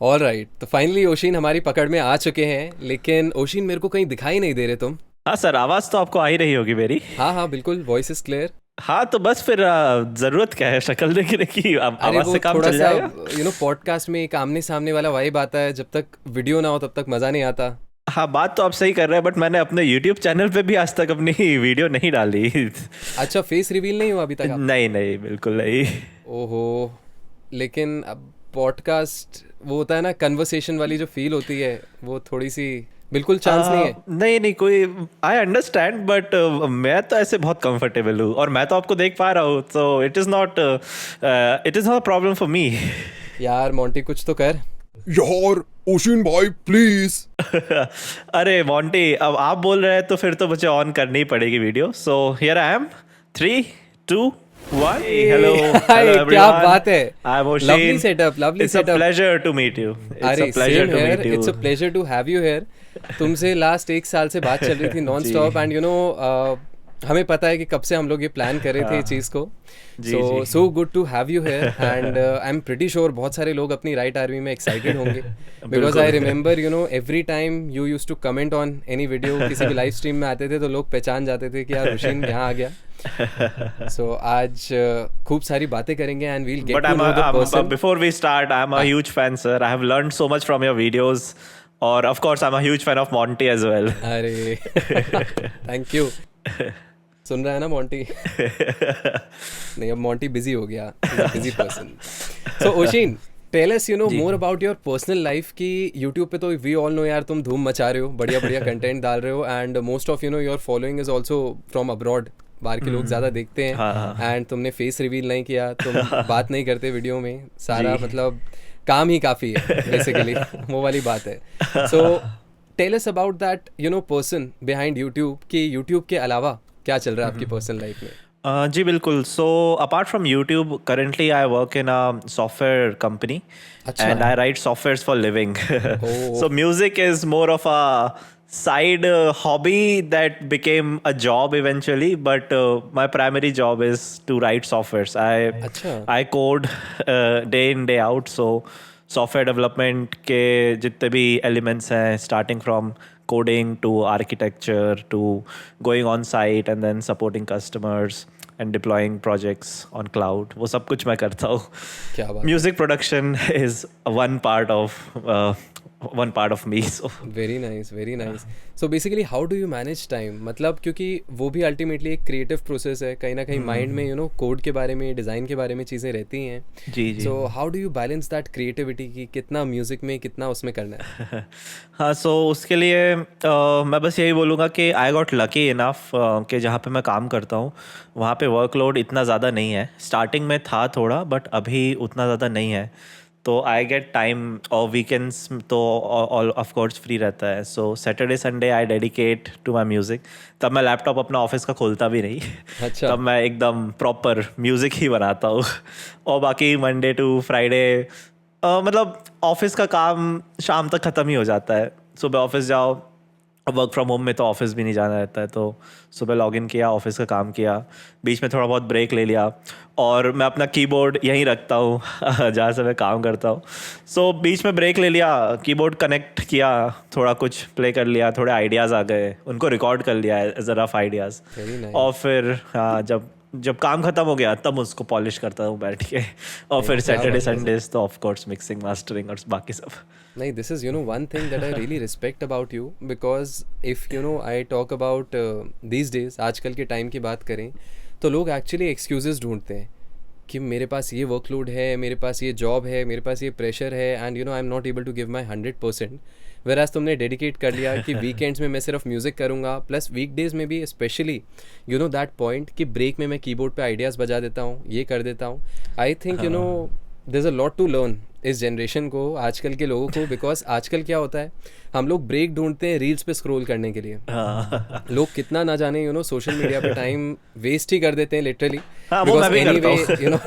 All right, तो finally ocean हमारी पकड़ में आ चुके हैं, लेकिन ओशिन मेरे को कहीं दिखाई नहीं दे रहे तुम। हाँ सर, आवाज तो आपको आ ही रही होगी मेरी। हाँ हाँ बिल्कुल, वॉइस इज क्लियर। हाँ तो बस फिर जरूरत क्या है शक्ल देखने की, अरे आवाज वो से काम थोड़ा चल सा जाएगा। पॉडकास्ट में एक आमने सामने वाला वाइब आता है, जब तक वीडियो ना हो तब तक मज़ा नहीं आता। हाँ बात तो आप सही कर रहे हैं, बट मैंने अपने यूट्यूब चैनल पे भी आज तक अपनी वीडियो नहीं डाली। अच्छा, फेस रिवील नहीं हुआ अभी तक आपका? नहीं नहीं, बिल्कुल नहीं। ओहो। लेकिन अब पॉडकास्ट वो होता है ना, कन्वर्सेशन वाली जो फील होती है, वो थोड़ी सी बिल्कुल चांस नहीं है। नहीं नहीं, कोई आई अंडरस्टैंड, बट मैं तो ऐसे बहुत कंफर्टेबल हूँ और मैं तो आपको देख पा रहा हूँ, तो it is not problem for me. यार मोंटी कुछ तो कर। यार ओशिन भाई प्लीज। अरे मोंटी, अब आप बोल रहे हैं तो फिर तो मुझे ऑन करनी ही पड़ेगी video. So here I am, 3, 2, 1। Hello hello hi, क्या एवरीवन, बात है। I am lovely Oshin. Setup, lovely it's a setup. Pleasure to meet you. It's a अरे pleasure same to here, meet it's you. A pleasure to have you here. तुमसे last एक साल से बात चल रही थी नॉन जी स्टॉप, एंड हमें पता है कि कब से हम लोग ये प्लान कर रहे थे ये हाँ चीज़ को। जी जी। So good to have you here, and I am pretty sure बहुत सारे लोग अपनी राइट आर्मी में एक्साइटेड होंगे। बिकॉज आई बिल्कुल। Remember every time you use to comment on any video, किसी भी लाइव स्ट्रीम में आते थे तो लोग पहचान जाते थे कि यार रुशीन यहाँ आ गया। सो आज खूब सारी बातें करेंगे and we'll get But to know the person. before we start, I'm a huge fan, sir. I have learned so much from your videos. Or, of course, I'm a huge fan of Monty as well. अरे thank you. सुन रहा है ना Monty? नहीं, अब Monty busy हो गया, is a busy person. So Oshin, tell us जी। More about your personal life की। यूट्यूब पे तो वी ऑल नो यार, तुम धूम मचा रहे हो, बढ़िया बढ़िया कंटेंट डाल रहे हो, and most of your following is also from abroad. बाहर के लोग ज़्यादा देखते हाँ हाँ हैं, एंड तुमने फेस रिवील नहीं किया, तुम हाँ। बात नहीं करते वीडियो में, जी। सारा मतलब काम ही काफ़ी है बेसिकली। वो वाली बात है। So tell us about that person behind YouTube, कि यूट्यूब के अलावा क्या चल रहा है आपकी पर्सनल लाइफ में? जी बिल्कुल। So apart from YouTube, currently I work in a software company अच्छा। and I write softwares for living. Oh. So music is more of a side hobby that became a job eventually, but my primary job is to write softwares. अच्छा। I code day in day out. So software development के जितने भी elements हैं, starting from coding to architecture to going on site and then supporting customers and deploying projects on cloud, वो सब कुछ मैं करता हूँ। क्या बात है। Music production is one part of me. So very nice, very nice. So basically how do you manage time, मतलब क्योंकि वो भी अल्टीमेटली एक क्रिएटिव प्रोसेस है, कहीं ना कहीं माइंड में कोड के बारे में, डिज़ाइन के बारे में चीज़ें रहती हैं। जी जी। So how do you balance that creativity की, कितना म्यूज़िक में कितना उसमें करना है? हाँ सो उसके लिए मैं बस यही बोलूँगा कि आई गॉट लकी इनफ कि जहाँ पे मैं काम करता हूँ वहाँ पे वर्कलोड इतना ज़्यादा नहीं है। स्टार्टिंग में था थोड़ा, बट अभी उतना ज़्यादा नहीं है। तो आई गेट टाइम, और वीकेंड्स तो ऑफ कोर्स फ्री रहता है। So Saturday Sunday I dedicate to my music. तब मैं लैपटॉप अपना ऑफिस का खोलता भी नहीं। अच्छा। तब मैं एकदम प्रॉपर म्यूज़िक ही बनाता हूँ। और बाकी मंडे टू फ्राइडे मतलब ऑफिस का काम शाम तक ख़त्म ही हो जाता है। सुबह ऑफिस जाओ, वर्क फ्रॉम होम में तो ऑफिस भी नहीं जाना रहता है, तो सुबह लॉगिन किया, ऑफिस का काम किया, बीच में थोड़ा बहुत ब्रेक ले लिया। और मैं अपना कीबोर्ड यहीं रखता हूँ जहाँ से मैं काम करता हूँ। सो बीच में ब्रेक ले लिया, कीबोर्ड कनेक्ट किया, थोड़ा कुछ प्ले कर लिया, थोड़े आइडियाज़ आ गए, उनको रिकॉर्ड कर लिया as a rough ideas. Very और नाइस। फिर हाँ, जब जब काम खत्म हो गया तब उसको पॉलिश करता हूँ बैठ के। और नहीं, फिर क्या सैटरडे बात है। संडेज तो ऑफ कोर्स मिक्सिंग मास्टरिंग और बाकी सब। नहीं, this is one thing that I really respect about you, because if I talk about these days, आजकल के टाइम की बात करें, तो लोग एक्चुअली एक्सक्यूजेस ढूंढते हैं कि मेरे पास ये वर्कलोड है, मेरे पास ये जॉब है, मेरे पास ये प्रेशर है, and I am not able to give my 100%। वेराज तुमने डेडिकेट कर लिया कि वीकेंड्स में मैं सिर्फ म्यूज़िक करूँगा, प्लस वीकडेज़ में भी स्पेशली दैट पॉइंट कि ब्रेक में मैं कीबोर्ड पे आइडियाज़ बजा देता हूँ, ये कर देता हूँ। I think there is a lot to learn इस जनरेशन को, आजकल के लोगों को, बिकॉज आजकल क्या होता है, हम लोग ब्रेक ढूंढते हैं रील्स पे स्क्रॉल करने के लिए। हाँ लोग कितना ना जाने सोशल मीडिया पे टाइम वेस्ट ही कर देते हैं लिटरली। हाँ, वो बिकॉज मैं भी एनी करता वे हूँ।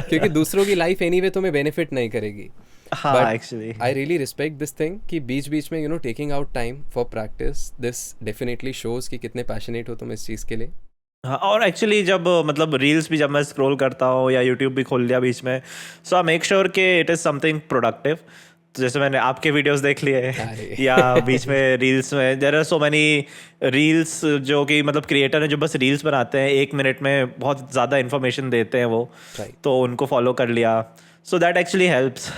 क्योंकि दूसरों की लाइफ एनी वे तुम्हें बेनिफिट नहीं करेगी। हाँ but actually. I really respect this thing कि बीच बीच में taking out time for practice, this definitely shows कि कितने पैशनेट हो तुम इस चीज़ के लिए। हाँ, और एक्चुअली जब मतलब रील्स भी जब मैं स्क्रॉल करता हूँ या यूट्यूब भी खोल लिया बीच में, सो आई मेक श्योर कि इट इज़ समथिंग प्रोडक्टिव। तो जैसे मैंने आपके वीडियोस देख लिए अरे या बीच में रील्स में there are so many reels जो कि मतलब क्रिएटर हैं जो बस रील्स बनाते हैं, 1 मिनट में बहुत ज़्यादा इन्फॉर्मेशन देते हैं वो, राइट। तो उनको फॉलो कर लिया, सो दैट एक्चुअली हेल्प्स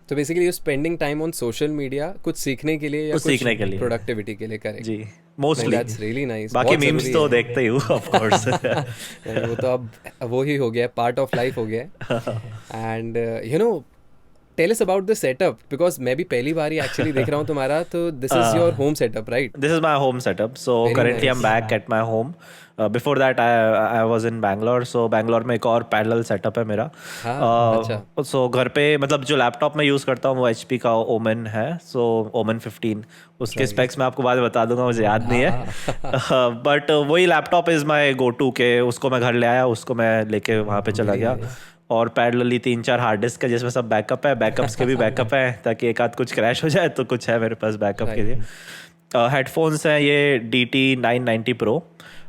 तो basically you spending time on social media कुछ सीखने के लिए या कुछ कुछ सीखने के लिए। प्रोडक्टिविटी के लिए, करेक्ट? जी, नहीं, मोस्टली। दैट्स रियली नाइस, बाकी बहुत मीम्स ज़रूरी तो है। देखते ही हूँ ऑफ कोर्स। नहीं, वो तो अब वो ही हो गया है, पार्ट ऑफ लाइफ हो गया है। And you know, tell us about the setup, because मैं भी पहली बार ही एक्चुअली देख रहा हूँ तुम्हारा, तो this is your home setup, right? This is my home setup. So Very currently I'm nice. back at my home. Before that I was in Bangalore. So Bangalore में एक और parallel setup है मेरा. हाँ, अच्छा। So घर पे मतलब जो लैपटॉप मैं यूज़ करता हूँ वो HP का Omen है. So Omen 15. उसके Right. स्पेक्स मैं आपको बाद में बता दूंगा, मुझे याद नहीं है. बट वही laptop is my go to के, उसको मैं घर ले आया, उसको मैं लेके वहाँ पे चला Very गया. nice. और पैरेलली 3-4 हार्ड डिस्क है जिसमें सब बैकअप है, बैकअप्स के भी बैकअप है ताकि एक आध कुछ क्रैश हो जाए तो कुछ है मेरे पास बैकअप के Right. लिए. हेडफोन्स हैं ये DT990 Pro और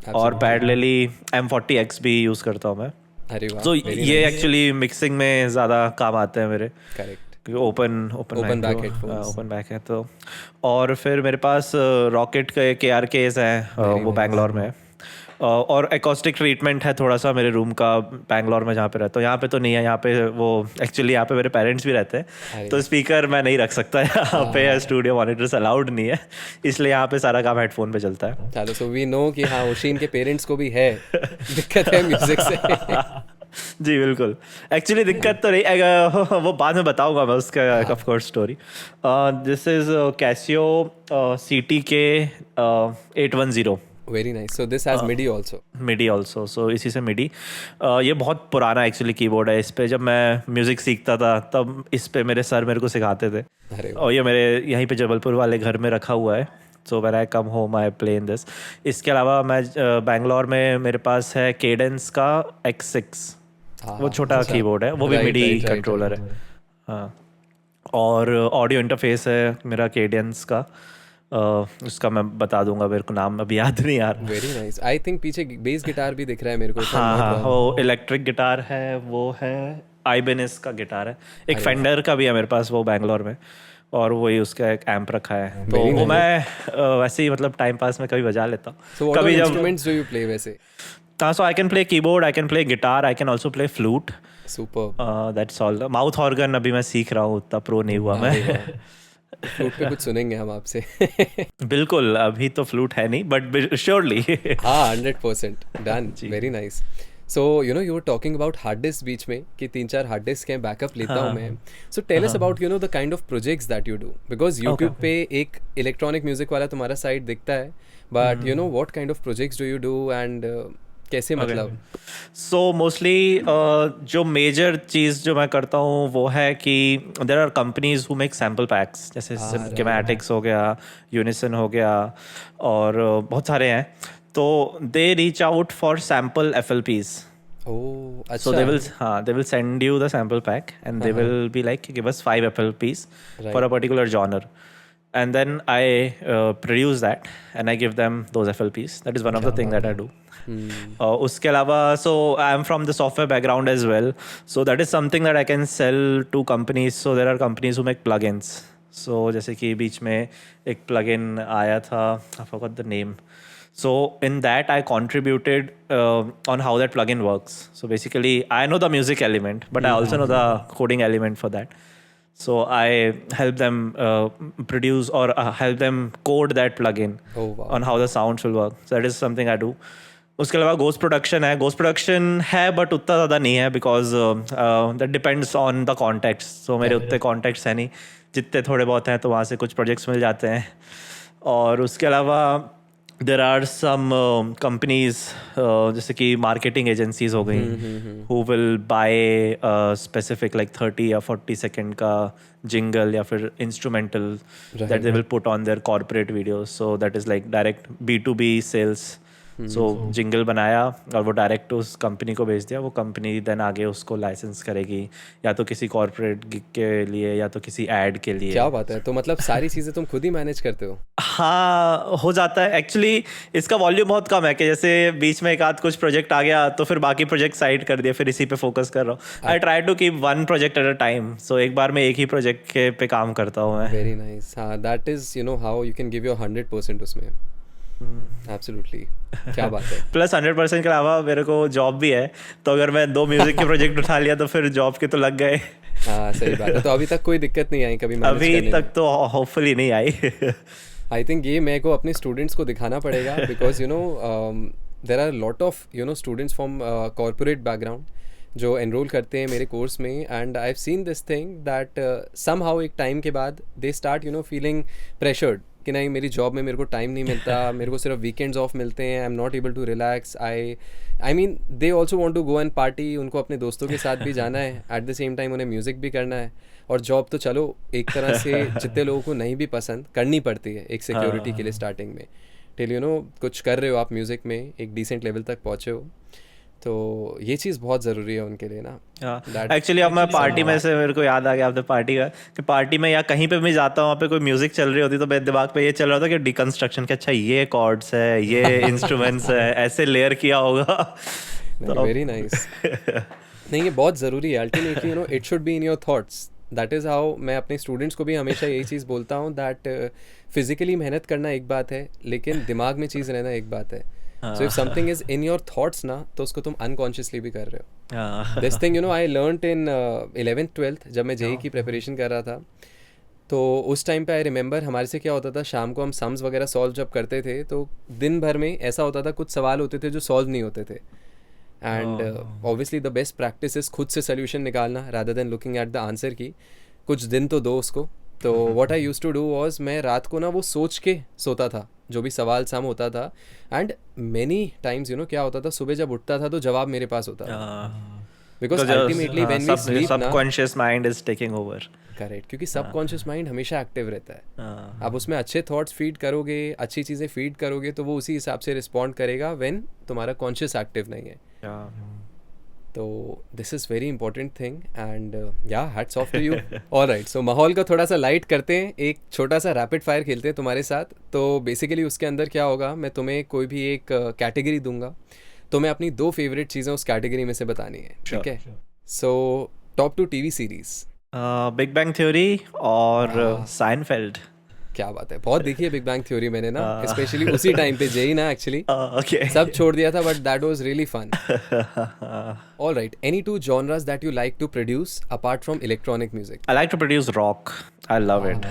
Absolutely. पैरेलली M40X भी यूज़ करता हूँ मैं. अरे वाह, तो वेरी ये नाइस, एक्चुअली मिक्सिंग में ज़्यादा काम आते हैं मेरे, करेक्ट। क्योंकि open Open back headphones. Open back है तो. और फिर मेरे पास रॉकेट के KR केस हैं, Very वो nice. बैंगलोर में है. और एकॉस्टिक ट्रीटमेंट है थोड़ा सा मेरे रूम का बैंगलोर में जहाँ पे रहता हूँ. यहाँ पे तो नहीं है, यहाँ पे वो एक्चुअली यहाँ पे मेरे पेरेंट्स भी रहते हैं, अरे तो स्पीकर मैं नहीं रख सकता यहाँ पे, स्टूडियो मॉनिटर्स अलाउड नहीं है, इसलिए यहाँ पे सारा काम हेडफोन पे चलता है. चलो, सो वी नो कि हाँ, ओशिन के पेरेंट्स को भी है दिक्कत है म्यूजिक से। जी बिल्कुल. एक्चुअली दिक्कत तो नहीं, वो बाद में बताऊंगा मैं उसका of course story. This is Casio CTK 810 very nice, so this has MIDI also. MIDI also. So इसी से मिडी. ये बहुत पुराना एक्चुअली कीबोर्ड है. इस पे जब मैं म्यूज़िक सीखता था तब इस पे मेरे सर मेरे को सिखाते थे, अरे और ये मेरे यहीं पे जबलपुर वाले घर में रखा हुआ है. So when I come home I play in this. इसके अलावा मैं बैंगलोर में मेरे पास है केडेंस का X6. वो छोटा कीबोर्ड है, वो भी Right, मिडी right, right, कंट्रोलर है. हाँ. और ऑडियो इंटरफेस है मेरा केडेंस का. उसका मैं बता दूंगा, मेरे को नाम अभी याद नहीं यार. Very nice. आई थिंक पीछे बेस गिटार भी दिख रहा है मेरे को, if I'm हाँ not हाँ, wrong. वो इलेक्ट्रिक गिटार है, वो है Ibanez का गिटार है. एक फेंडर का भी है मेरे पास वो बैंगलोर में, और वही उसका एक एम्प रखा है. तो Very वो nice. मैं वैसे ही मतलब टाइम पास में कभी बजा लेता हूँ. So what all कभी जब instruments do you play वैसे? So I can play keyboard, I can play guitar, I can also play flute. Superb. That's all. Mouth organ अभी मैं सीख रहा हूँ, उतना प्रो नहीं हुआ मैं. फ्लूट पे कुछ सुनेंगे हम आपसे। बिल्कुल, अभी तो फ्लूट है नहीं, बट श्योरली. हाँ, 100% done, very nice. So you know, you were talking about hard disk बीच में कि 3-4 हार्ड डिस्क हैं, बैकअप लेता हूँ मैं. So tell us about you know the kind of projects that you do, because YouTube पे एक इलेक्ट्रॉनिक म्यूजिक वाला तुम्हारा साइट दिखता है, but you know what kind of projects do you do and कैसे, मतलब? सो मोस्टली जो major चीज़ जो मैं करता हूँ वो है कि there are companies who make sample packs, जैसे स्कीमेटिक्स हो गया, यूनिसन हो गया, और बहुत सारे हैं. तो they reach out for sample FLPs. ओह, अच्छा. So they will send you the sample pack and they will be like, give us 5 FLPs for a particular genre. And then I produce that and I give them those FLPs. That is one of the things that I do. उसके अलावा, so I am from the software background as well. So that is something that I can sell to companies. So there are companies who make plugins. So जैसे कि बीच में एक plugin आया था, I forgot the name. So in that I contributed on how that plugin works. So basically I know the music element, but I also know the coding element for that. So I help them produce or help them code that plugin on how the sounds will work. So that is something I do. उसके अलावा Ghost Production है. Ghost Production है but उतना ज़्यादा नहीं है, because that depends on the context. So मेरे उतने contexts हैं नहीं, जितने थोड़े बहुत हैं तो वहाँ से कुछ projects मिल जाते हैं. और उसके अलावा there are some companies जैसे कि marketing agencies हो गई, who will buy specific like 30 या 40 second का jingle या फिर instrumental that they will put on their corporate videos. So that is like direct B2B sales. So jingle बनाया और वो डायरेक्ट उस कंपनी को भेज दिया, वो कंपनी देन आगे उसको लाइसेंस करेगी, या तो किसी कॉर्पोरेट के लिए या तो किसी एड के लिए। क्या बात है, तो मतलब सारी चीज़ें तुम खुद ही मैनेज करते हो? हाँ हो जाता है एक्चुअली। इसका वॉल्यूम बहुत कम है कि जैसे बीच में एक आध कुछ प्रोजेक्ट आ गया तो फिर बाकी प्रोजेक्ट साइड कर दिया, फिर इसी पे फोकस कर रहा हूँ। I try to keep one project at a time, so एक बार में एक ही प्रोजेक्ट के पे काम करता हूँ मैं। Very nice. हाँ, that is you know how you can give your 100% उसमें। एब्सोल्युटली, क्या बात है। प्लस 100% के अलावा मेरे को जॉब भी है, तो अगर मैं 2 म्यूजिक के प्रोजेक्ट उठा लिया तो फिर जॉब के तो लग गए। हाँ सही बात है। तो अभी तक कोई दिक्कत नहीं आई कभी मैनेज अभी करने में? तक तो होपफुली नहीं आई। आई थिंक ये मेरे को अपने स्टूडेंट्स को दिखाना पड़ेगा, because you know there are lot of you know students from corporate background जो एनरोल करते हैं मेरे कोर्स में, and I have seen this thing that somehow एक टाइम के बाद they start you know feeling pressured कि नहीं, मेरी जॉब में मेरे को टाइम नहीं मिलता, मेरे को सिर्फ वीकेंड्स ऑफ मिलते हैं, I am not able to relax. I mean they also want to go and party, उनको अपने दोस्तों के साथ भी जाना है, एट द सेम टाइम उन्हें म्यूज़िक भी करना है। और जॉब तो चलो एक तरह से जितने लोगों को नहीं भी पसंद, करनी पड़ती है एक सिक्योरिटी के लिए स्टार्टिंग में, टिल यू नो कुछ कर रहे हो आप म्यूज़िक में, एक डिसेंट लेवल तक पहुँचे हो, तो ये चीज़ बहुत ज़रूरी है उनके लिए ना। एक्चुअली अब मैं पार्टी में से मेरे को याद आ गया आपने पार्टी का, कि पार्टी में या कहीं पे भी जाता हूँ वहाँ पे कोई म्यूजिक चल रही होती तो मेरे दिमाग पे ये चल रहा था कि डिकंस्ट्रक्शन के, अच्छा ये कॉर्ड्स है, ये इंस्ट्रूमेंट्स है, ऐसे लेयर किया होगा। तो वेरी नाइस। नहीं, ये बहुत ज़रूरी है ultimately, you know it should be in your thoughts. That is how मैं अपने स्टूडेंट्स को भी हमेशा यही चीज़ बोलता हूँ दैट फिजिकली मेहनत करना एक बात है, लेकिन दिमाग में चीज़ रहना एक बात है। So if something is in your thoughts ना, तो उसको तुम अनकॉन्शियसली भी कर रहे हो। This thing you know I learned in 11th 12th जब मैं जेई की प्रिपरेशन कर रहा था। तो उस टाइम पे आई रिमेंबर हमारे से क्या होता था, शाम को हम सम्स वगैरह सॉल्व जब करते थे तो दिन भर में ऐसा होता था कुछ सवाल होते थे जो सॉल्व नहीं होते थे, and obviously the best practice is खुद से सोल्यूशन निकालना rather than looking at the answer की। कुछ दिन तो दो उसको। तो what I used to do was, मैं रात को ना वो सोच के सोता था जो भी सवाल सम होता था, and many times you know क्या होता था, सुबह जब उठता था तो जवाब मेरे पास होता था, because ultimately when we sleep ना, subconscious mind is taking over. Correct, क्योंकि सबकॉन्शियस माइंड हमेशा एक्टिव रहता है। आप उसमें अच्छे थॉट्स फीड करोगे, अच्छी चीज़ें फीड करोगे, तो वो उसी हिसाब से रिस्पॉन्ड करेगा व्हेन तुम्हारा कॉन्शियस एक्टिव नहीं है। तो this is very important thing, and yeah hats off to you. Alright, so माहौल का थोड़ा सा लाइट करते हैं, एक छोटा सा रैपिड फायर खेलते हैं तुम्हारे साथ। तो बेसिकली उसके अंदर क्या होगा, मैं तुम्हें कोई भी एक कैटेगरी दूंगा, तो मैं अपनी 2 फेवरेट चीज़ें उस कैटेगरी में से बतानी है, ठीक है? So top 2 TV series. Big bang theory और साइनफेल्ड। क्या बात है, बहुत देखी है बिग बैंग थ्योरी मैंने ना, स्पेशली उसी टाइम पे जेई ना एक्चुअली ओके सब छोड़ दिया था, but that was really fun. Alright, any 2 genres that you like to produce apart from electronic music? I like to produce rock. I love it.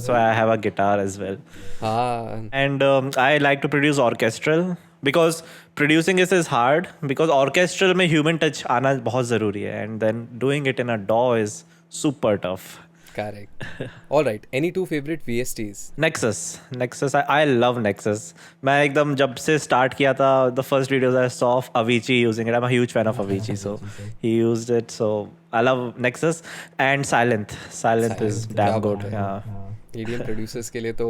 So I have a guitar as well. हाँ, And I like to produce orchestral because producing is hard, because orchestral में human touch आना बहुत ज़रूरी है, and then doing it in a DAW is super tough. correct. Alright, any 2 favorite VSTs? Nexus, I love Nexus. मैं एकदम जब से start किया था, the first videos I saw of Avicii using it. I'm a huge fan of Avicii, so he used it. So I love Nexus and Silent. Silent is damn good. Yeah. EDM producers के लिए तो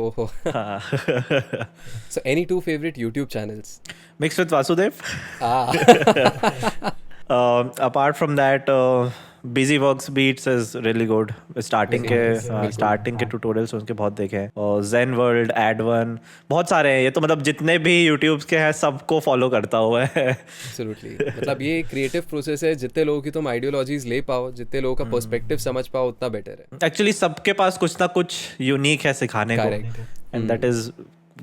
so any 2 favorite YouTube channels? Mixed with Vasudev. Ah, Apart from that, BusyWorks Beats is really good. Starting के tutorials उनके बहुत देखे हैं, और Zen World, Ad1, बहुत सारे हैं। ये तो मतलब जितने भी यूट्यूब के हैं सबको फॉलो करता हुआ है। absolutely. मतलब ये क्रिएटिव प्रोसेस है, जितने लोगों की तुम आइडियोलॉजीज ले पाओ, जितने लोगों का पर्सपेक्टिव समझ पाओ, उतना बेटर है। एक्चुअली सबके पास कुछ ना कुछ यूनिक है सिखाने को, and that is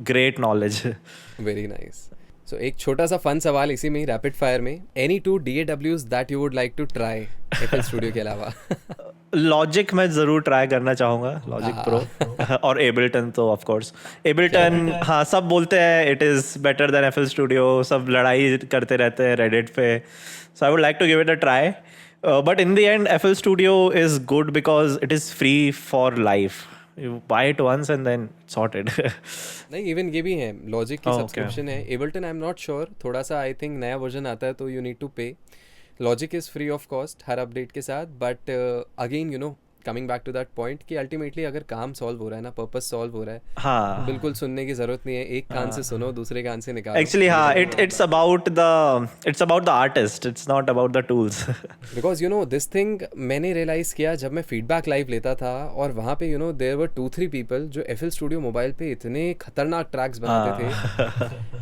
great knowledge. Very nice. So एक छोटा सा फन सवाल इसी में ही रैपिड फायर में, any 2 DAWs that you would like to try FL studio के अलावा? लॉजिक मैं ज़रूर ट्राई करना चाहूँगा, लॉजिक प्रो, और एबल्टन तो ऑफ कोर्स। एबल्टन हाँ सब बोलते हैं it is better than FL studio, सब लड़ाई करते रहते हैं रेडिट पे, so I would like to give it a try, but in the end FL studio is good because it is free for life. You buy it once and then sorted. नहीं, even ये भी है, Logic की subscription है। Ableton I am not sure, थोड़ा सा I think नया version आता है तो you need to pay. Logic is free of cost हर अपडेट के साथ, but again you know coming back to that point कि अल्टीमेटली अगर काम सॉल्व हो रहा है ना, पर्पस सॉल्व हो रहा है, हाँ बिल्कुल सुनने की ज़रूरत नहीं है, एक कान से सुनो, दूसरे कान से निकालो. एक्चुअली हाँ it's about the artist, it's not about the tools. Because you no this thing मैंने रियलाइज़ किया जब मैं फीडबैक लाइव लेता था, और वहाँ पे you know there were 2-3 people जो FL स्टूडियो मोबाइल पे इतने खतरनाक ट्रैक्स बनाते थे,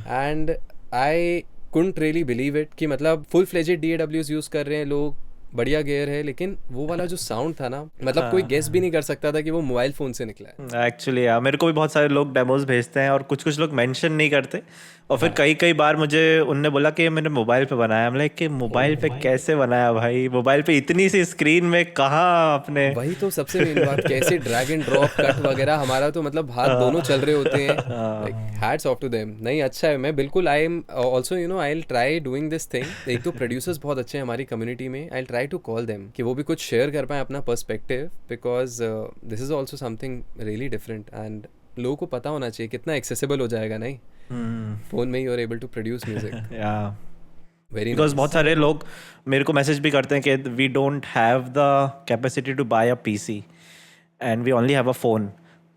and I couldn't really believe it कि मतलब फुल फ्लेजेड DAWs यूज़ कर रहे हैं लोग, बढ़िया गेयर है, लेकिन वो वाला जो साउंड था ना, मतलब कोई गेस भी नहीं कर सकता था कि वो मोबाइल फ़ोन से निकला है. एक्चुअली यार मेरे को भी बहुत सारे लोग डेमोज भेजते हैं और कुछ लोग मेंशन नहीं करते, और फिर कई बार मुझे उनने बोला कि मैंने मोबाइल पे बनाया. हम लाइक कि मोबाइल पे कैसे बनाया भाई, मोबाइल पे इतनी सी स्क्रीन में कहाँ आपने. वही तो सबसे मेन बात, कैसे ड्रैग एंड ड्रॉप कट वगैरह, हमारा तो मतलब हाथ दोनों चल रहे होते हैं. Like hats off to them. नहीं अच्छा है, मैं बिल्कुल I am also you know I will try doing this thing. एक तो प्रोड्यूसर्स बहुत अच्छे हैं हमारी कम्युनिटी में, I will try to call them कि वो भी कुछ शेयर कर पाएँ अपना perspective, because this is also something really different, and लोगों को पता होना चाहिए कितना एक्सेसिबल हो जाएगा. नहीं फोन में ही और able to produce music. Very because बहुत सारे लोग मेरे को मैसेज भी करते हैं कि we don't have the capacity to buy a PC and we only have a phone,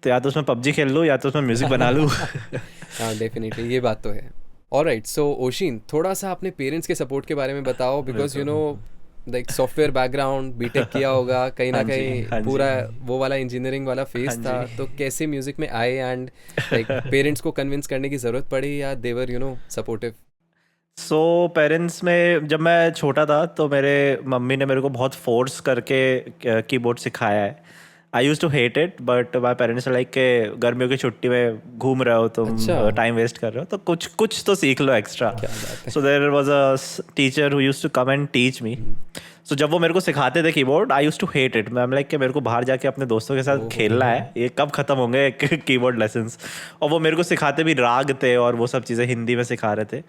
तो या तो उसमें PUBG खेल लूँ या तो उसमें म्यूजिक बना लूँ. हाँ डेफिनेटली ये बात तो है. ऑलराइट, सो ओशिन थोड़ा सा अपने पेरेंट्स के सपोर्ट के बारे में बताओ, because you know like software background, BTech किया होगा कहीं ना कहीं, पूरा वो वाला इंजीनियरिंग वाला फेज था, तो कैसे म्यूजिक में आए, एंड लाइक पेरेंट्स को कन्विंस करने की ज़रूरत पड़ी या they were you know supportive? So parents में जब मैं छोटा था तो मेरे मम्मी ने मेरे को बहुत फोर्स करके कीबोर्ड सिखाया है. I use to hate it but my parents like के गर्मियों की छुट्टी में घूम रहे हो तुम, टाइम वेस्ट कर रहे हो, तो कुछ तो सीख लो extra. So there was a teacher who used to come and teach me. So जब वो मेरे को सिखाते थे keyboard, I use to hate it. मैं लाइक कि मेरे को बाहर जाके अपने दोस्तों के साथ खेलना है, ये कब खत्म होंगे कीबोर्ड लेसन्स. और वो मेरे को सिखाते भी राग थे और वो सब चीज़ें हिंदी में सिखा रहे थे,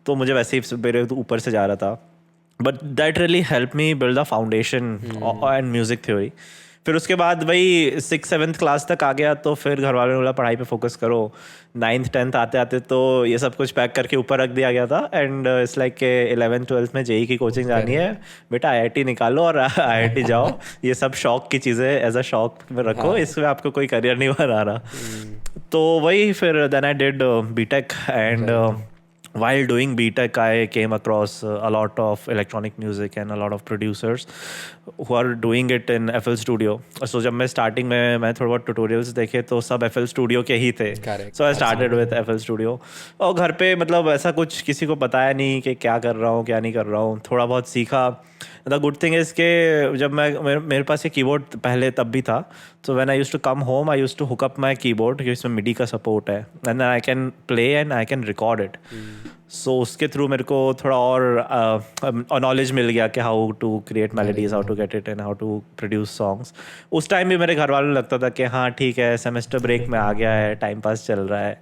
तो मुझे वैसे ही मेरे ऊपर से जा रहा था. But that really help me build the foundation and music theory. फिर उसके बाद वही 6th-7th क्लास तक आ गया, तो फिर घर वालों ने बोला पढ़ाई पे फोकस करो. 9th-10th आते आते तो ये सब कुछ पैक करके ऊपर रख दिया गया था, एंड इट्स लाइक के 11th-12th में JEE की कोचिंग जानी है बेटा, IIT निकालो और IIT जाओ. ये सब शौक की चीज़ें एज अ शौक में रखो, इसमें आपको कोई करियर नहीं बना रहा. तो वही फिर then I did BTech, and while doing BTech, I came across a lot of electronic music and a lot of producers who are doing it in FL Studio. So जब मैं starting में मैं थोड़ा बहुत tutorials देखे तो सब FL Studio के ही थे. Correct. So I started with FL Studio. और घर पे मतलब ऐसा कुछ किसी को बताया नहीं कि क्या कर रहा हूँ क्या नहीं कर रहा हूँ, थोड़ा बहुत सीखा. द गुड थिंग इज़ के जब मेरे पास ये कीबोर्ड पहले तब भी था, so when I used to come home I used to hook up my keyboard, क्योंकि इसमें MIDI का सपोर्ट है, and then I can play and I can record it. सो उसके थ्रू मेरे को थोड़ा और नॉलेज मिल गया कि how to create melodies, how to get it and how to produce songs. उस टाइम भी मेरे घर वालों को लगता था कि हाँ ठीक है, सेमेस्टर ब्रेक में आ गया है, टाइम पास चल रहा है.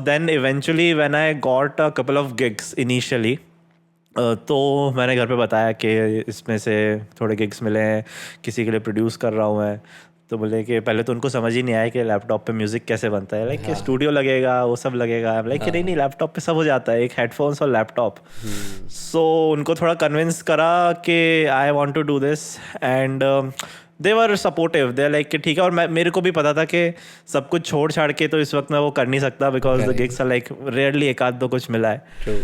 Then eventually when I got a couple of gigs initially, तो मैंने घर पे बताया कि इसमें से थोड़े गिग्स मिले हैं, किसी के लिए प्रोड्यूस कर रहा हूँ मैं. तो बोले कि पहले तो उनको समझ ही नहीं आया कि लैपटॉप पे म्यूजिक कैसे बनता है, लाइक कि स्टूडियो लगेगा वो सब लगेगा. लाइक कि नहीं लैपटॉप पे सब हो जाता है, एक हेडफोन्स और लैपटॉप. सो उनको थोड़ा कन्विंस करा कि I want to do this, and they were supportive. They like कि ठीक है. और मेरे को भी पता था कि सब कुछ छोड़ छाड़ के तो इस वक्त मैं वो कर नहीं सकता, because the gigs are like rarely एक आध दो कुछ मिला है.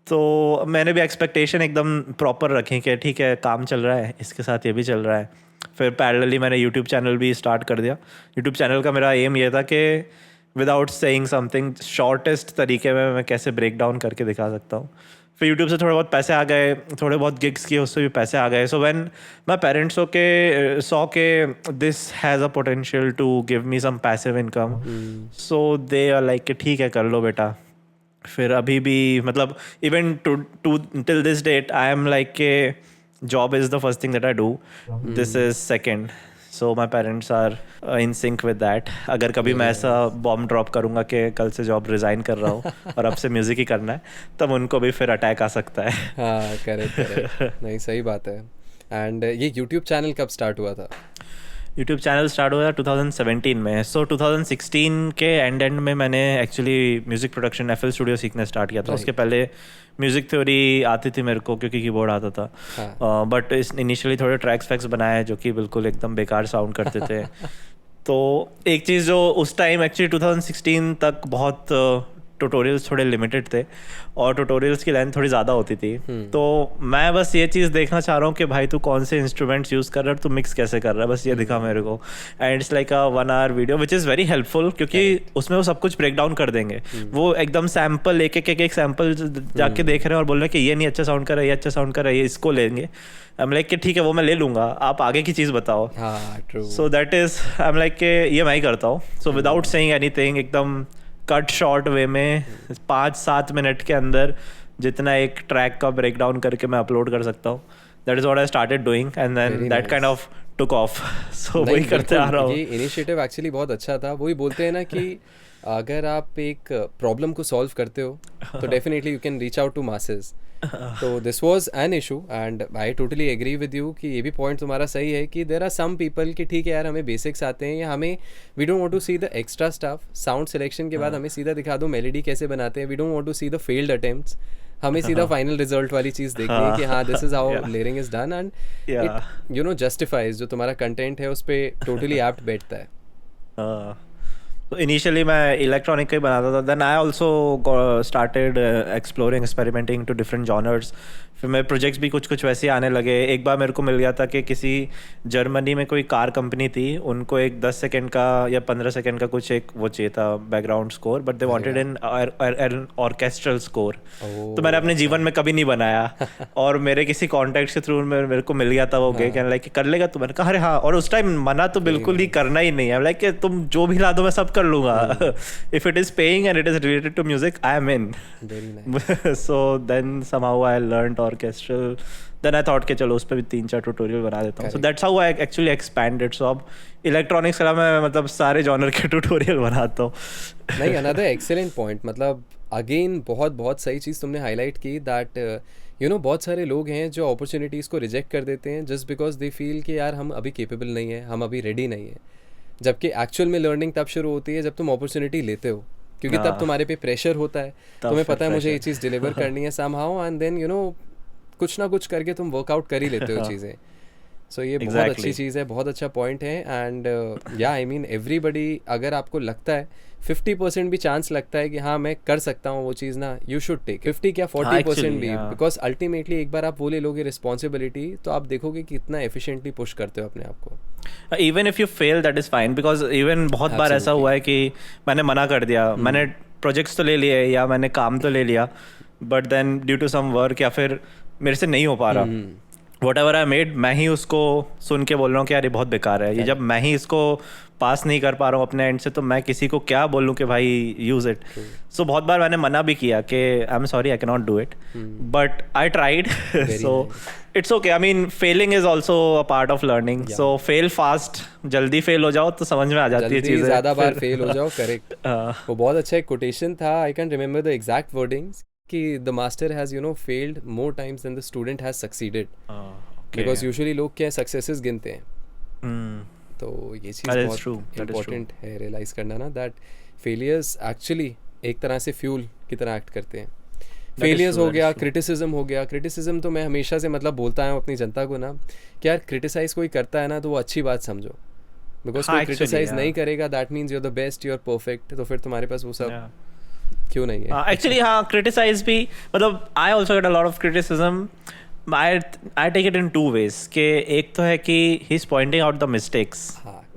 तो मैंने भी एक्सपेक्टेशन एकदम प्रॉपर रखी कि ठीक है काम चल रहा है, इसके साथ ये भी चल रहा है. फिर पैरेलली मैंने यूट्यूब चैनल भी स्टार्ट कर दिया. यूट्यूब चैनल का मेरा एम ये था कि विदाउट सेइंग समथिंग शॉर्टेस्ट तरीके में मैं कैसे ब्रेक डाउन करके दिखा सकता हूँ. फिर यूट्यूब से थोड़े बहुत पैसे आ गए, थोड़े बहुत गिग्स किए, उससे भी पैसे आ गए. So when my parents saw के this has a potential to give me some passive income, so they are like कि ठीक है कर लो बेटा. फिर अभी भी मतलब even to till this date I am like के job is the first thing that I do, this is second. So my parents are in sync with that. अगर कभी मैं ऐसा बॉम्ब ड्रॉप करूँगा कि कल से जॉब रिज़ाइन कर रहा हूँ और अब से म्यूज़िक ही करना है, तब उनको भी फिर अटैक आ सकता है. हाँ करेक्ट. नहीं सही बात है. एंड ये यूट्यूब चैनल कब स्टार्ट हुआ था? यूट्यूब चैनल स्टार्ट हुआ 2017 में. सो 2016 के एंड में मैंने actually music production FL studio सीखना स्टार्ट किया था. उसके पहले म्यूज़िक थ्योरी आती थी मेरे को क्योंकि कीबोर्ड आता था. बट इनिशियली थोड़े ट्रैक्स वैक्स बनाए जो कि बिल्कुल एकदम बेकार साउंड करते थे. तो एक चीज़ जो उस टाइम एक्चुअली 2016 तक बहुत ट्यूटोरियल्स थोड़े लिमिटेड थे और ट्यूटोरियल्स की लेंथ थोड़ी ज़्यादा होती थी. तो मैं बस ये चीज़ देखना चाह रहा हूँ कि भाई तू कौन से इंस्ट्रूमेंट्स यूज़ कर रहा है, तू मिक्स कैसे कर रहा है, बस ये दिखा मेरे को. And it's like a 1 hour video which is very helpful क्योंकि उसमें वो सब कुछ ब्रेक डाउन कर देंगे. वो एकदम सैम्पल एक सैम्पल जाके देख रहे हैं और बोल रहे हैं कि ये नहीं अच्छा साउंड कर रहा है, ये अच्छा साउंड कर रहा है, ये इसको लेंगे. आई एम लाइक कि ठीक है वो मैं ले लूँगा, आप आगे की चीज़ बताओ. So that is I am like कि ये मैं ही करता हूँ. सो विदाउट सेइंग एनीथिंग एकदम कट शॉर्ट वे में 5-7 मिनट के अंदर जितना एक ट्रैक का ब्रेक डाउन करके मैं अपलोड कर सकता हूँ. That is what I started doing and then that kind of took off. So वही करते आ रहा हूँ. ये इनिशिएटिव एक्चुअली बहुत अच्छा था. वही बोलते हैं ना कि अगर आप एक प्रॉब्लम को सॉल्व करते हो तो definitely you can reach out to masses. तो this was an issue and I totally agree with you कि ये भी पॉइंट तुम्हारा सही है कि देर आर सम पीपल कि ठीक है यार हमें बेसिक्स आते हैं या हमें we don't want to see the extra stuff. Sound selection के बाद हमें सीधा दिखा दो मेलोडी कैसे बनाते हैं. We don't want to see the failed attempts. हमें सीधा फाइनल रिजल्ट वाली चीज़ देखनी है कि हाँ this is how layering is done and it you know justifies जो तुम्हारा कंटेंट है उस पर टोटली एप्ट बैठता है. तो इनिशियली मैं इलेक्ट्रॉनिक का ही बनाता था. Then I also started exploring experimenting to different genres. फिर मेरे प्रोजेक्ट्स भी कुछ वैसे आने लगे. एक बार मेरे को मिल गया था कि किसी जर्मनी में कोई कार कंपनी थी, उनको एक 10 सेकेंड का या 15 सेकेंड का कुछ एक वो चाहिए था background score, but they wanted an orchestral score. तो मैंने अपने जीवन में कभी नहीं बनाया और मेरे किसी कॉन्टैक्ट के थ्रू मेरे को मिल गया था वो गे कहने लाइक कर लेगा. तो मैंने कहा अरे हाँ. और उस टाइम मना तो बिल्कुल ही करना ही नहीं है. लाइक कि तुम जो भी ला दो मैं सब कर लूँगा. If it is paying and it is related to music I am in. So then somehow I learned orchestral. Then I thought कि चलो उस पर भी 3-4 ट्यूटोरियल बना देता हूँ. So that's how I actually expanded. So अब इलेक्ट्रॉनिक्स का मैं मतलब सारे जॉनर के ट्यूटोरियल बनाता हूँ. नहीं अनदर एक्सेलेंट पॉइंट. मतलब अगेन बहुत सही चीज़ तुमने हाईलाइट की दैट यू नो बहुत सारे लोग हैं जो अपॉर्चुनिटीज़ को रिजेक्ट कर देते हैं जस्ट बिकॉज दे फील कि यार हम अभी केपेबल नहीं है, हम अभी रेडी नहीं है. जबकि एक्चुअल में लर्निंग तब शुरू होती है जब तुम अपॉर्चुनिटी लेते हो क्योंकि तब तुम्हारे पे प्रेशर होता है. तुम्हें पता है मुझे ये चीज़ डिलीवर करनी है somehow and then you know कुछ ना कुछ करके तुम वर्कआउट कर ही लेते हो चीज़ें. सो ये बहुत अच्छी चीज़ है, बहुत अच्छा पॉइंट है. एंड या आई मीन एवरीबडी अगर आपको लगता है 50% भी चांस लगता है कि हाँ मैं कर सकता हूँ वो चीज़ ना, यू शुड टेक 50 क्या 40% भी, बिकॉज अल्टीमेटली एक बार आप वो ले लोगे रिस्पॉन्सिबिलिटी तो आप देखोगे कि कितना एफिशिएंटली पुश करते हो अपने आप को. Even if you fail that is fine because even बहुत बार ऐसा हुआ है कि मैंने मना कर दिया. मैंने प्रोजेक्ट्स तो ले लिए या मैंने काम तो ले लिया but then due to some work या फिर मेरे से नहीं हो पा रहा. whatever I made मैं ही उसको सुन के बोल रहा हूँ कि यार ये बहुत बेकार है. ये जब मैं ही इसको पास नहीं कर पा रहा हूँ अपने एंड से तो मैं किसी को क्या बोलूँ कि भाई यूज़ इट. सो बहुत बार मैंने मना भी किया कि I am sorry I can not do it but I tried. So it's okay. I mean failing is also a part of learning. So fail fast, जल्दी फेल हो जाओ तो समझ में आ जाती है चीज़ें. ज़्यादा बार फेल हो जाओ. करेक्ट. वो बहुत अच्छा एक कोटेशन था. I can remember the exact wordings कि the master has you know failed more times than the student has succeeded. because usually लोग क्या सक्सेसेस गिनते हैं. तो ये चीज़ बहुत इम्पोर्टेंट है रियलाइज़ करना ना दैट फेलियर्स एक्चुअली एक तरह से फ्यूल की तरह एक्ट करते हैं. फेलियर्स हो गया, क्रिटिसिज्म हो गया. क्रिटिसिज्म तो मैं हमेशा से मतलब बोलता हूँ अपनी जनता को ना कि यार क्रिटिसाइज़ कोई करता है ना तो वो अच्छी बात समझो. बिकॉज कोई क्रिटिसाइज नहीं करेगा that means you are the best, you are perfect. तो फिर तुम्हारे पास वो सब क्यों नहीं है. एक्चुअली हाँ क्रिटिसाइज भी मतलब I also get a lot of criticism. I take it in two ways के एक तो है कि he is pointing out the mistakes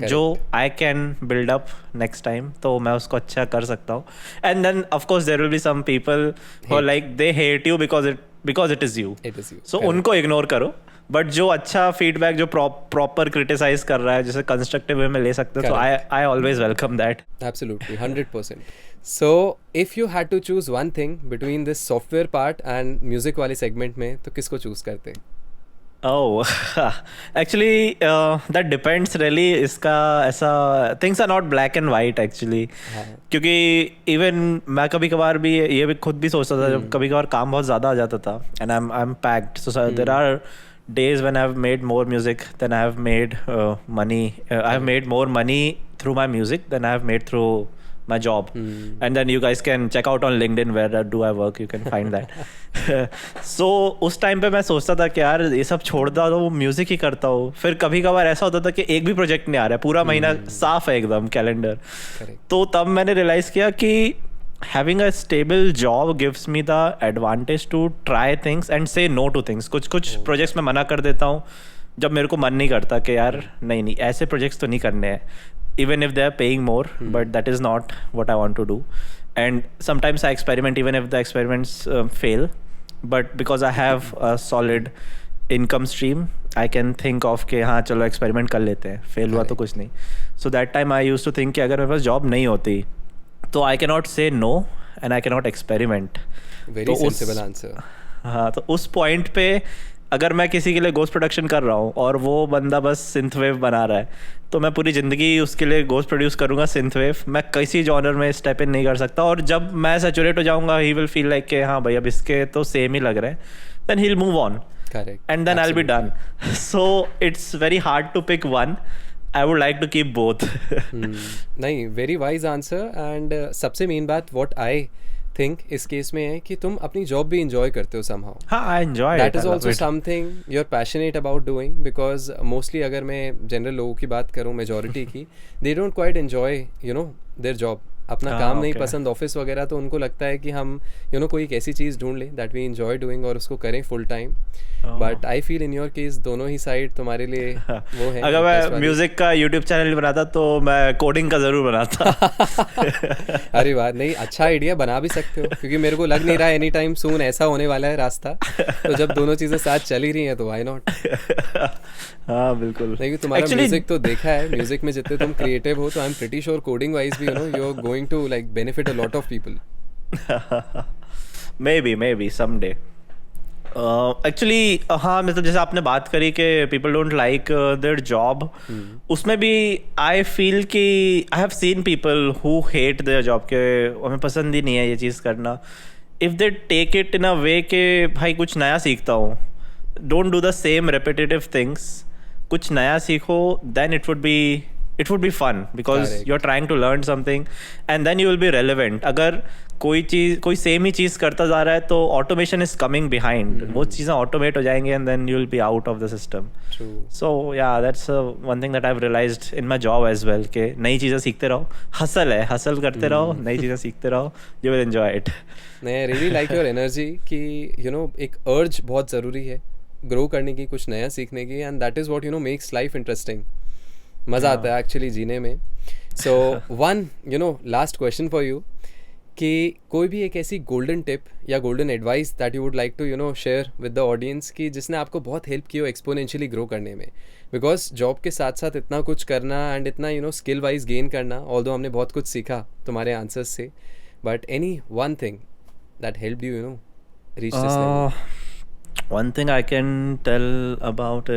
जो I can build up next time तो मैं उसको अच्छा कर सकता हूँ. And then of course there will be some people who like they hate you because it is you. So उनको ignore करो. बट जो अच्छा फीडबैक जो प्रॉपर क्रिटिसाइज कर रहा है जैसे कंस्ट्रक्टिव वे में ले सकते हो तो I always welcome that. Absolutely 100%. So if you had to choose one thing between this software part and music वाले segment में तो किसको choose करते? Oh, actually that depends really. इसका ऐसा things are not black and white actually. क्योंकि even मैं कभी कभार भी ये भी खुद भी सोचता था जब कभी कभार काम बहुत ज़्यादा आ जाता था and I'm packed so there are days when I've made more music than I have made money. I have made more money through my music than I have made through my job. And then you guys can check out on LinkedIn where do I work. You can find that. So उस time पे मैं सोचता था कि यार ये सब छोड़ दो तो म्यूजिक ही करता हूँ. फिर कभी कभार ऐसा होता था कि एक भी प्रोजेक्ट नहीं आ रहा है, पूरा महीना साफ है एकदम कैलेंडर. तो तब मैंने रियलाइज किया कि having a stable job gives me the advantage to try things and say no to things. कुछ प्रोजेक्ट्स मैं मना कर देता हूँ जब मेरे को मन नहीं करता कि यार नहीं ऐसे प्रोजेक्ट्स तो नहीं करने हैं, even if they are paying more, but that is not what I want to do. And sometimes I experiment even if the experiments fail, but because I have a solid income stream I can think of कि हाँ चलो experiment कर लेते हैं, fail हुआ तो कुछ नहीं. So that time I used to think कि अगर मेरे पास job नहीं होती तो I cannot say no and I cannot experiment. Very sensible answer. हाँ, तो उस पॉइंट पे अगर मैं किसी के लिए गोस्ट प्रोडक्शन कर रहा हूँ और वो बंदा बस सिंथवेव बना रहा है तो मैं पूरी ज़िंदगी उसके लिए गोस्ट प्रोड्यूस करूँगा सिंथवेव. मैं किसी जॉनर में स्टेप इन नहीं कर सकता, और जब मैं सैचुरेट हो जाऊँगा ही विल फील लाइक कि हाँ भाई अब इसके तो सेम ही लग रहे हैं, then he will move on. Correct. And then I'll be done. So it's very hard to pick one. I would like to keep both. नहीं, वेरी वाइज आंसर. एंड सबसे मेन बात व्हाट आई थिंक इस case में है कि तुम अपनी job भी इंजॉय करते हो समहाउ. हाँ, I enjoy it. That is I love also it. Something you are passionate about doing, because mostly अगर मैं जनरल लोगों की बात करूँ, मेजोरिटी की, they don't quite enjoy their job. अपना काम नहीं okay. पसंद, ऑफिस वगैरह, तो उनको लगता है कि हम कोई एक ऐसी चीज़ ढूंढ लें दैट वी एंजॉय डूइंग और उसको करें full time. But I feel in your case दोनों ही साइड तुम्हारे लिए वो है. अगर मैं म्यूजिक का यूट्यूब चैनल बनाता तो मैं कोडिंग का जरूर बनाता. अरे वाह, नहीं अच्छा आइडिया, बना भी सकते हो, क्योंकि मेरे को लग नहीं रहा एनी टाइम सून ऐसा होने वाला है रास्ता. तो जब दोनों चीज़ें साथ चल ही रही हैं तो व्हाई नॉट. हाँ बिल्कुल. नहीं, तुम्हारा म्यूजिक तो देखा है, म्यूजिक में जितने तुम क्रिएटिव हो तो I am pretty sure coding wise भी you are going to like benefit a lot of people. maybe someday. Actually हाँ, मतलब जैसे आपने बात करी कि people don't like their job, उसमें भी आई फील कि I have seen people who hate their job के हमें पसंद ही नहीं है ये चीज़ करना. If they take it in a way के भाई कुछ नया सीखता हूँ, don't do the same repetitive things, कुछ नया सीखो, then it would be fun because Correct. You are trying to learn something and then you will be relevant. अगर कोई सेम ही चीज़ करता जा रहा है तो ऑटोमेशन इज कमिंग बिहाइंड, वो चीज़ें ऑटोमेट हो जाएंगी and then you will be out of the system. True. So yeah that's one thing that I have realised in my job as well कि नई चीज़ें सीखते रहो, हसल करते रहो, नई चीज़ें सीखते रहो, यू विल एंजॉय इट. नहीं, रियली लाइक योर एनर्जी कि एक अर्ज बहुत ज़रूरी है ग्रो करने की, कुछ नया सीखने की, and that is what makes life interesting. मज़ा आता है एक्चुअली जीने में. So one last question for you कि कोई भी एक ऐसी गोल्डन टिप या golden advice that you would like to share with the audience की जिसने आपको बहुत हेल्प की हो एक्सपोनेंशियली ग्रो करने में. बिकॉज जॉब के साथ साथ इतना कुछ करना एंड इतना स्किल वाइज गेन करना, ऑल्दो हमने बहुत कुछ सीखा तुम्हारे आंसर्स से, but any one thing that help you reach this level. One thing I can tell about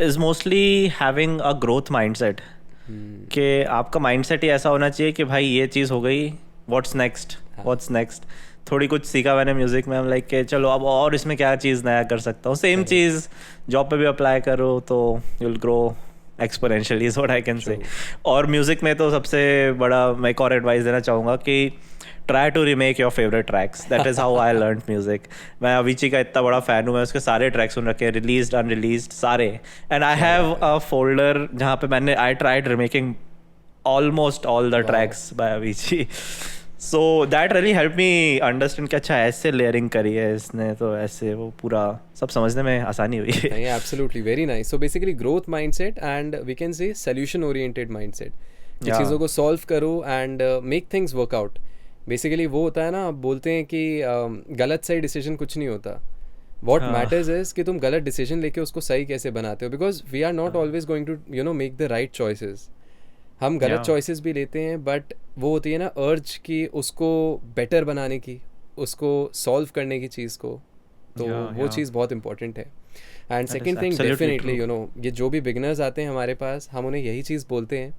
is mostly having a growth mindset. कि आपका mindset ही ऐसा होना चाहिए कि भाई ये चीज़ हो गई, what's next. थोड़ी कुछ सीखा मैंने म्यूजिक में, हम लाइक के चलो अब और इसमें क्या चीज़ नया कर सकता हूँ. सेम चीज़ जॉब पे भी अप्लाई करो तो you will grow exponentially is what I can say. और म्यूजिक में तो सबसे बड़ा मैं एक और एडवाइस देना चाहूँगा कि try to remake your favorite tracks. That is how I learned music. मैं अविची का इतना बड़ा फैन हूँ, मैं उसके सारे ट्रैक्स सुन रखे हैं, रिलीज्ड अनरिलीज्ड सारे. And I have a folder जहाँ पे मैंने I tried remaking almost all the tracks by Avicii. So that really help me understand कि अच्छा ऐसे लेयरिंग करी है इसने, तो ऐसे वो पूरा सब समझने में आसानी हुई है. नहीं, absolutely, very nice. So basically growth mindset and we can say solution oriented mindset, कि चीज़ों को सॉल्व करो and make things work out. Basically वो होता है ना, बोलते हैं कि गलत सही डिसीजन कुछ नहीं होता. वॉट मैटर्स इज कि तुम गलत डिसीजन लेके उसको सही कैसे बनाते हो, because we are not always going to make the right choices. हम गलत चॉइसेस भी लेते हैं, बट वो होती है ना अर्ज की उसको बेटर बनाने की, उसको सॉल्व करने की चीज़ को, तो वो चीज़ बहुत इंपॉर्टेंट है. एंड सेकेंड थिंग डेफिनेटली ये जो भी बिगनर्स आते हैं हमारे पास, हम उन्हें यही चीज़ बोलते हैं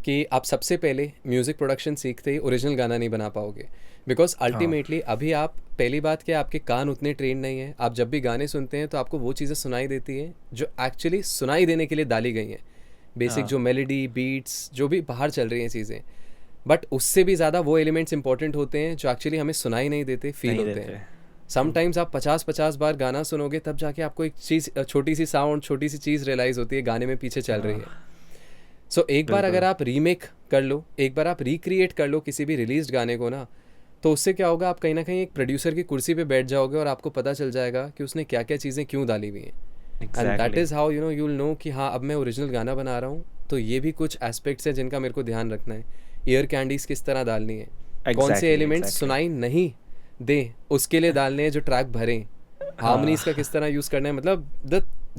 कि आप सबसे पहले म्यूज़िक प्रोडक्शन सीखते ही ओरिजिनल गाना नहीं बना पाओगे, बिकॉज अल्टीमेटली अभी आप, पहली बात क्या, आपके कान उतने ट्रेन नहीं है, आप जब भी गाने सुनते हैं तो आपको वो चीज़ें सुनाई देती हैं जो एक्चुअली सुनाई देने के लिए डाली गई हैं, बेसिक जो मेलोडी बीट्स जो भी बाहर चल रही हैं चीज़ें, बट उससे भी ज़्यादा वो एलिमेंट्स इंपॉर्टेंट होते हैं जो एक्चुअली हमें सुनाई नहीं देते, फील होते हैं। समटाइम्स आप 50-50 बार गाना सुनोगे तब जाके आपको एक चीज़, छोटी सी साउंड, छोटी सी चीज़ रियलाइज़ होती है गाने में पीछे चल रही है। सो एक बार अगर आप रीमेक कर लो, एक बार आप रिक्रिएट कर लो किसी भी रिलीज्ड गाने को ना, तो उससे क्या होगा, आप कहीं ना कहीं एक प्रोड्यूसर की कुर्सी पे बैठ जाओगे और आपको पता चल जाएगा कि उसने क्या क्या चीज़ें क्यों डाली हुई हैं। And that is how you will know कि हाँ अब मैं ओरिजिनल गाना बना रहा हूँ, तो ये भी कुछ एस्पेक्ट्स हैं जिनका मेरे को ध्यान रखना है। ईयर कैंडीज़ किस तरह डालनी है, कौन से एलिमेंट्स सुनाई नहीं दे उसके लिए डालने हैं जो ट्रैक भरें, हार्मनीज का किस तरह यूज़ करना है, मतलब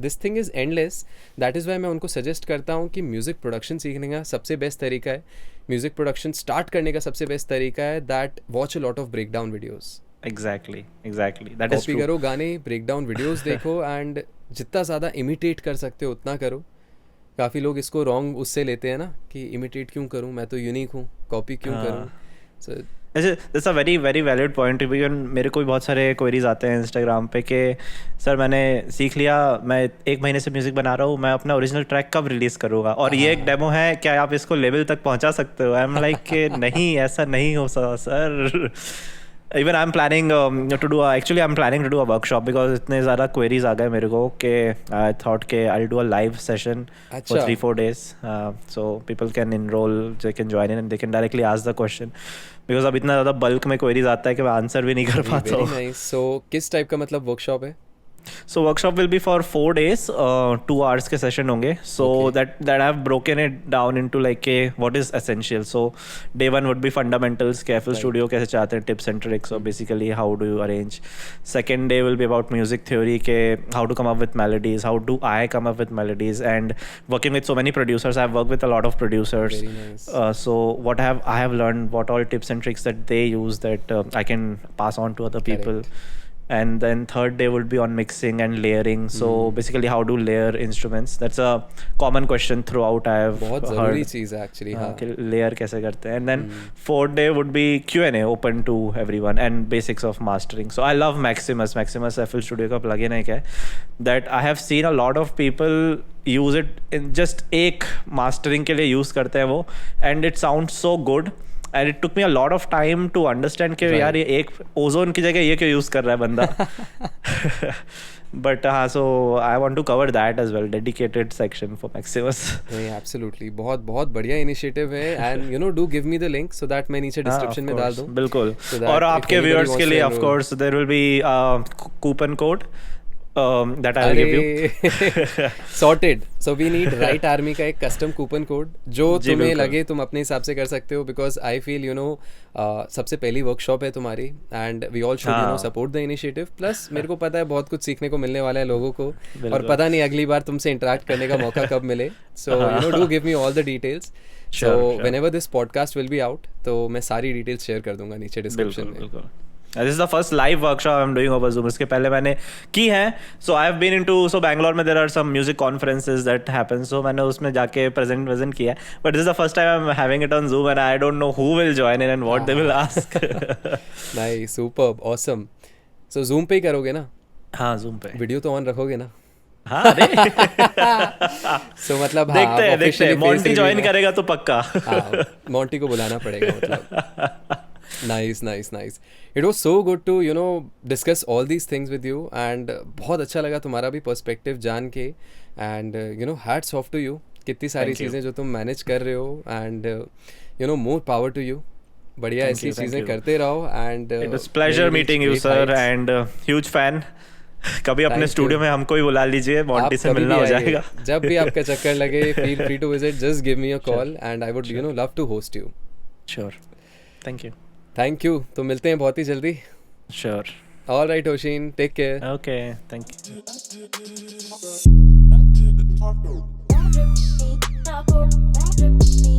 this thing is endless. That is why मैं उनको सजेस्ट करता हूँ कि म्यूज़िक प्रोडक्शन सीखने का सबसे बेस्ट तरीका है, म्यूज़िक प्रोडक्शन स्टार्ट करने का सबसे बेस्ट तरीका है that watch a lot of breakdown videos. Exactly that is copy करो गाने, ब्रेक डाउन वीडियोज़ देखो, एंड जितना ज़्यादा इमिटेट कर सकते हो उतना करो। काफ़ी लोग इसको रॉन्ग उससे लेते हैं ना कि इमिटेट क्यों करूँ, मैं तो यूनिक हूँ, कॉपी क्यों करूँ। So that's a very very valid point. Even मेरे को भी बहुत सारे क्वेरीज आते हैं इंस्टाग्राम पे कि सर मैंने सीख लिया, मैं 1 महीने से म्यूजिक बना रहा हूँ, मैं अपना ओरिजिनल ट्रैक कब रिलीज करूँगा, और ये एक डेमो है, क्या आप इसको लेवल तक पहुँचा सकते हो? आई एम लाइक कि नहीं, ऐसा नहीं हो सकता sir. Even I'm planning to do I'm planning to do a workshop because इतने ज़्यादा queries आ गए मेरे को कि I thought कि I'll do a live session for 3-4 days, so people can enroll, they can join in and they can directly ask the question because अब इतना ज़्यादा bulk में queries आता है कि मैं आंसर भी नहीं कर पाता हूँ। Very nice. So किस टाइप का मतलब वर्कशॉप है? So workshop will be for 4 days, 2 hours के session होंगे. So that I've broken it down into like what is essential. So day 1 would be fundamentals, FL Studio कैसे चाहते हैं, tips and tricks, so basically how do you arrange. Second day will be about music theory के how to come up with melodies, how do I come up with melodies, and working with so many producers. I've worked with a lot of producers. Very nice. So what I have learned, what all tips and tricks that they use that I can pass on to other people. And then third day would be on mixing and layering. So basically how to layer instruments. That's a common question throughout. I have बहुत ज़रूरी चीज़ है actually. हाँ कि layer कैसे करते हैं. And then fourth day would be Q&A open to everyone and basics of mastering. So I love Maximus FL Studio का plugin है क्या, that I have seen a lot of people use it in just एक mastering के लिए use करते हैं वो, and it sounds so good. And it took me a lot of time to understand कि यार ये एक ओजोन की जगह ये क्यों यूज़ कर रहा है बंदा। But हाँ, so I want to cover that as well, dedicated section for Maximus. नहीं, absolutely, बहुत बहुत बढ़िया इनिशिएटिव है, and do give me the link so that मैं नीचे डिस्क्रिप्शन में डाल दूँ। बिल्कुल, और आपके व्यूअर्स के लिए of course there will be coupon code that I will give you. Sorted. So we need Right Army का एक custom coupon code जो तुम्हें लगे तुम अपने हिसाब से कर सकते हो, because I feel सबसे पहली वर्कशॉप है तुम्हारी, and we all should support the initiative. Plus मेरे को पता है बहुत कुछ सीखने को मिलने वाला है लोगों को, और पता नहीं अगली बार तुमसे इंटरेक्ट करने का मौका कब मिले. So do give me all the details. So whenever this podcast will be out, तो मैं सारी डिटेल्स शेयर कर दूंगा नीचे डिस्क्रिप्शन में. This is the first live workshop I'm doing over Zoom. इसके पहले मैंने की है. So I've been into, so Bangalore में there are some music conferences that happen. So मैंने उसमें जाके present किया है. But this is the first time I'm having it on Zoom and I don't know who will join in and what they will ask. Nice, superb, awesome. So Zoom पे ही करोगे ना? हाँ, Zoom पे. Video तो on रखोगे ना? हाँ, अरे so मतलब देखते हैं मॉन्टी ज्वाइन करेगा तो पक्का. हाँ, मॉन्टी को बुलाना पड़ेगा मतलब. Nice. It was so good to discuss all these things with you, and बहुत अच्छा लगा तुम्हारा भी पर्सपेक्टिव जान के, and hats off to you. कितनी सारी चीज़ें जो तुम मैनेज कर रहे हो, and more power to you. बढ़िया ऐसी चीज़ें करते रहो, and it was pleasure meeting you sir, and huge fan. कभी अपने स्टूडियो में हमको ही बुला लीजिए, मॉन्टी से मिलना हो जाएगा. जब भी आपका चक्कर लगे, feel free to visit, just give me a call, and I would love to host you. Sure. Thank you. तो मिलते हैं बहुत ही जल्दी. Sure. All right, Oshin. Take care. Okay. Thank you.